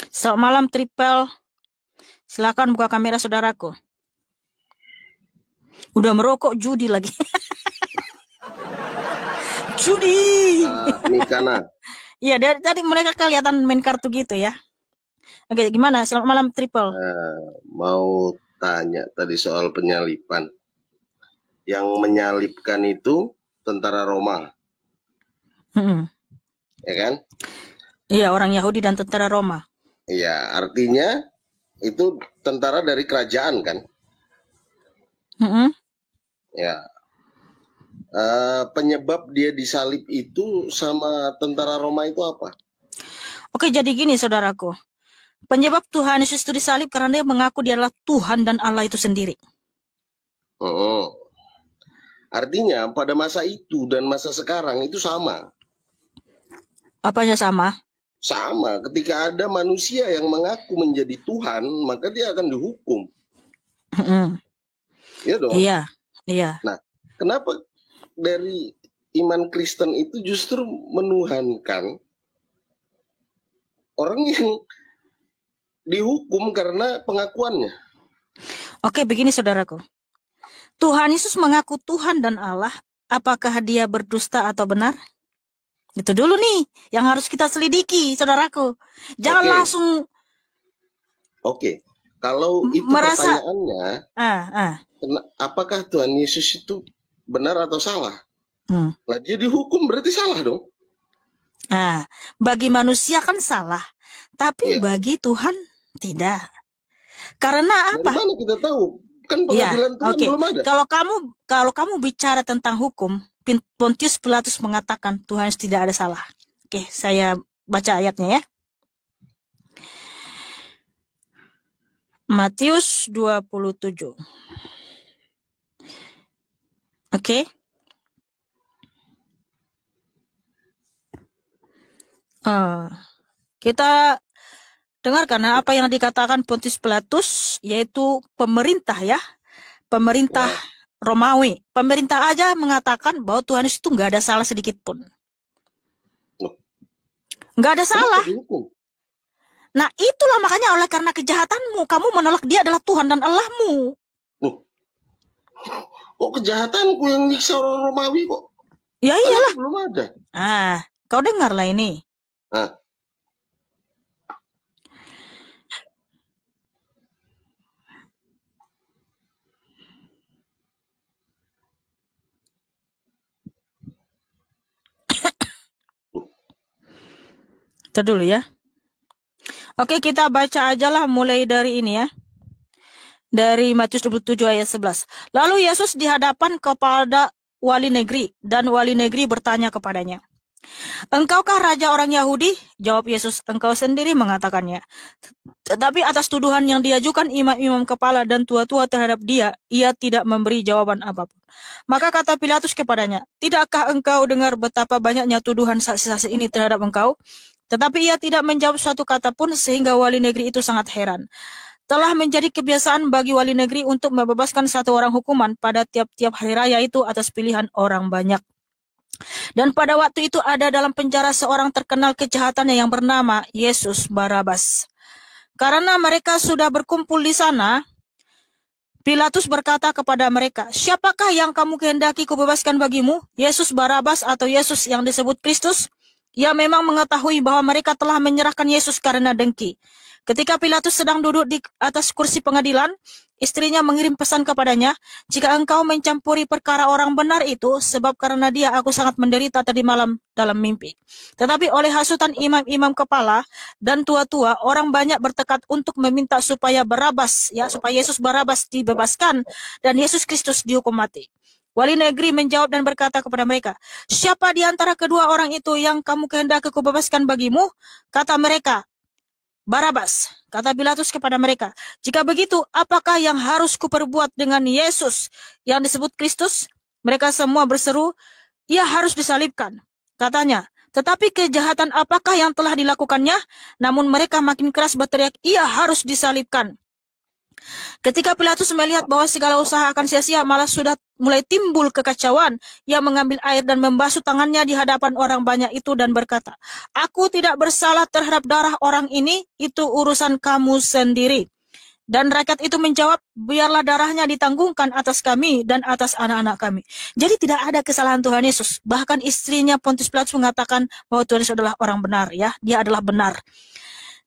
Selamat malam, Triple. Silakan buka kamera saudaraku. Udah merokok judi lagi. Judi. Mikana. Iya, dari tadi mereka kelihatan main kartu gitu ya. Oke, gimana? Selamat malam, Triple. Mau tanya tadi soal penyalipan. Yang menyalipkan itu tentara Roma, ya kan? Iya, orang Yahudi dan tentara Roma. Iya, artinya itu tentara dari kerajaan kan? Ya. Penyebab dia disalib itu sama tentara Roma itu apa? Oke, jadi gini saudaraku. Penyebab Tuhan Yesus itu disalib karena dia mengaku dia adalah Tuhan dan Allah itu sendiri. Artinya pada masa itu dan masa sekarang itu sama. Apanya sama? Sama, ketika ada manusia yang mengaku menjadi Tuhan, maka dia akan dihukum. Iya dong? Iya. Nah, kenapa dari iman Kristen itu justru menuhankan orang yang dihukum karena pengakuannya? Oke, begini saudaraku. Tuhan Yesus mengaku Tuhan dan Allah, apakah dia berdusta atau benar? Itu dulu nih yang harus kita selidiki, saudaraku. Jangan langsung kalau itu merasa pertanyaannya, apakah Tuhan Yesus itu benar atau salah? Nah, dia dihukum berarti salah dong. Bagi manusia kan salah, tapi bagi Tuhan tidak. Karena apa? Dari mana kita tahu? Kan pengadilan Tuhan belum ada. Kalau kamu bicara tentang hukum, Pontius Pilatus mengatakan Tuhan tidak ada salah. Oke, saya baca ayatnya ya. Matius 27. Oke. Kita dengarkan apa yang dikatakan Pontius Pilatus, yaitu pemerintah ya. Pemerintah Romawi. Pemerintah aja mengatakan bahwa Tuhan itu nggak ada salah sedikit pun. Nggak ada salah. Nah, itulah makanya oleh karena kejahatanmu, kamu menolak dia adalah Tuhan dan Allahmu. Kok kejahatanku yang nyiksa orang Romawi kok? Ya iyalah. Belum ada. Kau dengarlah ini. Itu dulu ya. Oke, kita baca aja lah mulai dari ini ya. Dari Matius 27 ayat 11. Lalu Yesus dihadapan kepada wali negeri, dan wali negeri bertanya kepadanya, "Engkaukah raja orang Yahudi?" Jawab Yesus, "Engkau sendiri mengatakannya." Tetapi atas tuduhan yang diajukan imam-imam kepala dan tua-tua terhadap dia, ia tidak memberi jawaban apapun. Maka kata Pilatus kepadanya, "Tidakkah engkau dengar betapa banyaknya tuduhan saksi-saksi ini terhadap engkau?" Tetapi ia tidak menjawab suatu kata pun, sehingga wali negeri itu sangat heran. Telah menjadi kebiasaan bagi wali negeri untuk membebaskan satu orang hukuman pada tiap-tiap hari raya itu atas pilihan orang banyak. Dan pada waktu itu ada dalam penjara seorang terkenal kejahatannya yang bernama Yesus Barabas. Karena mereka sudah berkumpul di sana, Pilatus berkata kepada mereka, "Siapakah yang kamu kehendaki kubebaskan bagimu? Yesus Barabas atau Yesus yang disebut Kristus?" Ia memang mengetahui bahwa mereka telah menyerahkan Yesus karena dengki. Ketika Pilatus sedang duduk di atas kursi pengadilan, istrinya mengirim pesan kepadanya, "Jika engkau mencampuri perkara orang benar itu, sebab karena dia aku sangat menderita tadi malam dalam mimpi." Tetapi oleh hasutan imam-imam kepala dan tua-tua, orang banyak bertekad untuk meminta supaya Yesus Barabas dibebaskan dan Yesus Kristus dihukum mati. Wali negeri menjawab dan berkata kepada mereka, "Siapa di antara kedua orang itu yang kamu kehendaki kubebaskan bagimu?" Kata mereka, "Barabas." Kata Pilatus kepada mereka, "Jika begitu, apakah yang harus kuperbuat dengan Yesus yang disebut Kristus?" Mereka semua berseru, "Ia harus disalibkan." Katanya, "Tetapi kejahatan apakah yang telah dilakukannya?" Namun mereka makin keras berteriak, "Ia harus disalibkan." Ketika Pilatus melihat bahwa segala usaha akan sia-sia, malah sudah mulai timbul kekacauan, ia mengambil air dan membasuh tangannya di hadapan orang banyak itu dan berkata, "Aku tidak bersalah terhadap darah orang ini, itu urusan kamu sendiri." Dan rakyat itu menjawab, "Biarlah darahnya ditanggungkan atas kami dan atas anak-anak kami." Jadi tidak ada kesalahan Tuhan Yesus. Bahkan istrinya Pontius Pilatus mengatakan bahwa Tuhan Yesus adalah orang benar, ya, dia adalah benar.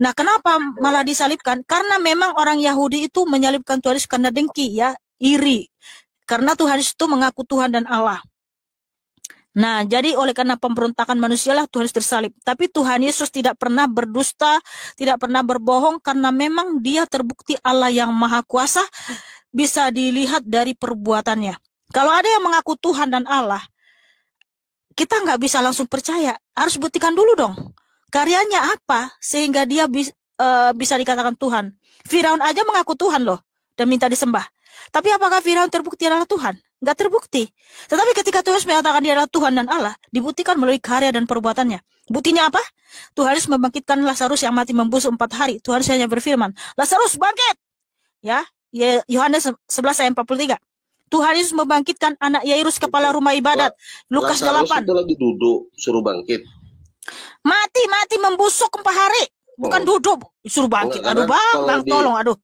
Nah, kenapa malah disalibkan? Karena memang orang Yahudi itu menyalibkan Tuhan Yesus karena dengki, ya, iri. Karena Tuhan Yesus itu mengaku Tuhan dan Allah. Nah, jadi oleh karena pemberontakan manusialah Tuhan Yesus tersalib. Tapi Tuhan Yesus tidak pernah berdusta, tidak pernah berbohong, karena memang dia terbukti Allah yang Maha Kuasa, bisa dilihat dari perbuatannya. Kalau ada yang mengaku Tuhan dan Allah, kita nggak bisa langsung percaya. Harus buktikan dulu dong. Karyanya apa sehingga dia bisa dikatakan Tuhan. Firaun aja mengaku Tuhan loh dan minta disembah. Tapi apakah Firaun terbukti adalah Tuhan? Nggak terbukti. Tetapi ketika Tuhan menyatakan dia adalah Tuhan dan Allah, dibuktikan melalui karya dan perbuatannya. Buktinya apa? Tuhan Yesus membangkitkan Lazarus yang mati membusuk 4 hari. Tuhan Yesus hanya berfirman, "Lazarus bangkit!" Ya, Yohanes 11 ayat 43. Tuhan Yesus membangkitkan anak Yairus kepala rumah ibadat. Lukas 8. Lazarus itu lagi duduk, suruh bangkit. Mati membusuk 4 hari. Bukan duduk, suruh bangkit. Aduh bang, tolong, aduh.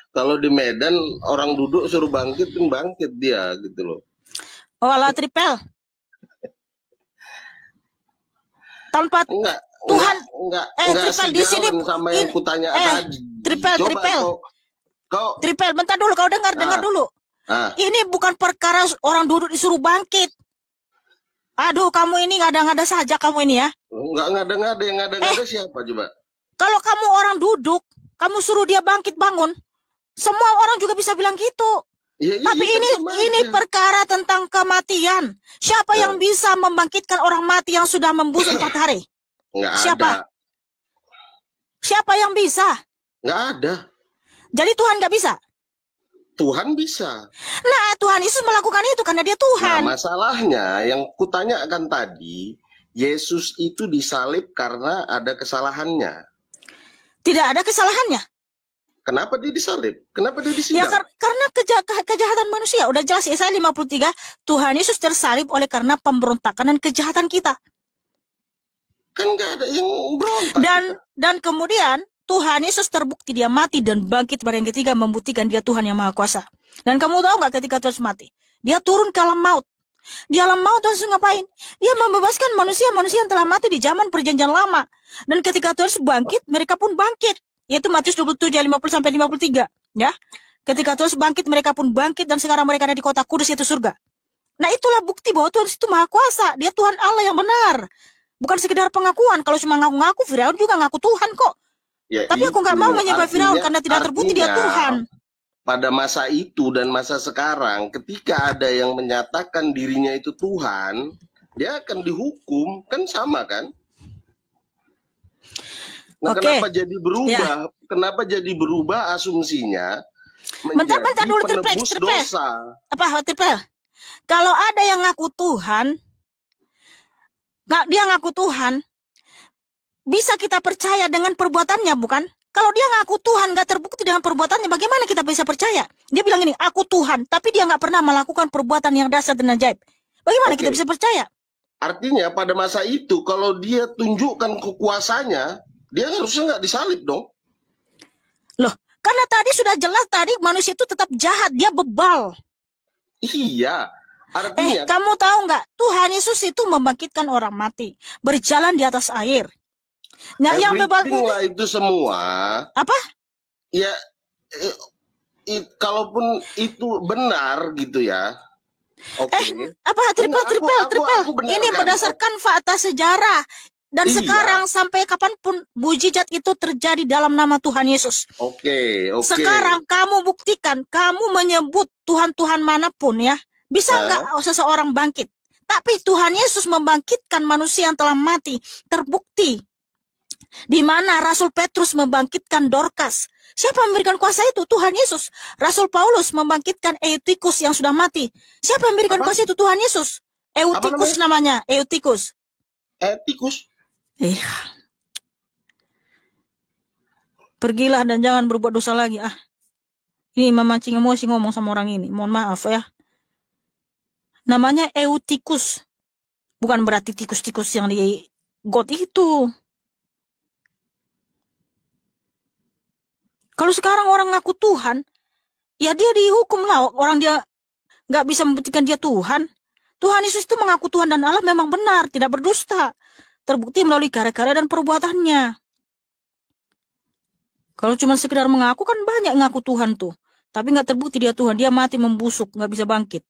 Kalau di Medan orang duduk suruh bangkit, bangkit dia gitu loh. Oh ala tripel. Tanpa Tuhan. Enggak tripel di sini sama yang kutanya tadi. Tripel, bentar dulu, kau dengar dulu. Ini bukan perkara orang duduk disuruh bangkit. Aduh, kamu ini ngada-ngada saja kamu ini ya. Enggak ngada-ngada, yang ngada-ngada siapa coba? Kalau kamu orang duduk, kamu suruh dia bangkit bangun, semua orang juga bisa bilang gitu. Tapi ini perkara tentang kematian. Siapa yang bisa membangkitkan orang mati yang sudah membusuk 4 hari? Siapa? Ada. Siapa yang bisa? Nggak ada. Jadi Tuhan nggak bisa? Tuhan bisa. Nah, Tuhan Yesus melakukan itu karena dia Tuhan. Nah, masalahnya yang kutanyakan tadi, Yesus itu disalib karena ada kesalahannya. Tidak ada kesalahannya. Kenapa dia disalib? Kenapa dia disidang? Ya karena kejahatan manusia. Udah jelas Yesaya 53, Tuhan Yesus tersalib oleh karena pemberontakan dan kejahatan kita. Kan nggak ada yang berontak. Dan kemudian Tuhan Yesus terbukti dia mati dan bangkit pada yang ketiga, membuktikan dia Tuhan yang Maha Kuasa. Dan kamu tahu nggak ketika Tuhan mati? Dia turun ke alam maut. Di alam maut Tuhan Yesus ngapain? Dia membebaskan manusia-manusia yang telah mati di zaman perjanjian lama. Dan ketika Tuhan Yesus bangkit, mereka pun bangkit. Yaitu Matius 27, 50-53. Ya. Ketika Tuhan Yesus bangkit, mereka pun bangkit dan sekarang mereka ada di kota kudus, yaitu surga. Nah itulah bukti bahwa Tuhan Yesus itu Maha Kuasa. Dia Tuhan Allah yang benar. Bukan sekedar pengakuan. Kalau cuma ngaku-ngaku, Firaun juga ngaku Tuhan kok. Ya, tapi aku nggak mau menyembah Firaun karena tidak terbukti dia Tuhan. Pada masa itu dan masa sekarang, ketika ada yang menyatakan dirinya itu Tuhan, dia akan dihukum, kan sama kan? Nah, kenapa jadi berubah? Ya. Kenapa jadi berubah asumsinya menjadi penebus dosa? Apa, Tripel? Kalau ada yang ngaku Tuhan, dia ngaku Tuhan, bisa kita percaya dengan perbuatannya, bukan? Kalau dia ngaku Tuhan, nggak terbukti dengan perbuatannya, bagaimana kita bisa percaya? Dia bilang ini, aku Tuhan, tapi dia nggak pernah melakukan perbuatan yang dasar dan ajaib. Bagaimana kita bisa percaya? Artinya pada masa itu, kalau dia tunjukkan kekuasaannya, dia harusnya nggak disalib dong. Loh, karena tadi sudah jelas tadi manusia itu tetap jahat, dia bebal. Iya. Artinya, kamu tahu nggak? Tuhan Yesus itu membangkitkan orang mati, berjalan di atas air. Nah, yang bebal itu semua. Apa? Ya, kalaupun itu benar gitu ya. Apa Tripel? Ini berdasarkan fakta sejarah. Dan sekarang sampai kapanpun mujizat itu terjadi dalam nama Tuhan Yesus. Oke. Sekarang kamu buktikan, kamu menyebut Tuhan-Tuhan manapun ya. Bisa nggak seseorang bangkit? Tapi Tuhan Yesus membangkitkan manusia yang telah mati. Terbukti. Di mana Rasul Petrus membangkitkan Dorcas. Siapa yang memberikan kuasa itu? Tuhan Yesus. Rasul Paulus membangkitkan Eutikus yang sudah mati. Siapa yang memberikan kuasa itu? Tuhan Yesus. Eutikus namanya. Eutikus. Pergilah dan jangan berbuat dosa lagi. Ini memancing emosi ngomong sama orang ini. Mohon maaf ya. Namanya Eutikus. Bukan berarti tikus-tikus yang di got itu. Kalau sekarang orang ngaku Tuhan, ya dia dihukum lah. Orang dia nggak bisa membuktikan dia Tuhan. Tuhan Yesus itu mengaku Tuhan dan Allah memang benar, tidak berdusta. Terbukti melalui karya-karya dan perbuatannya. Kalau cuma sekedar mengaku kan banyak ngaku Tuhan tuh. Tapi nggak terbukti dia Tuhan. Dia mati membusuk, nggak bisa bangkit.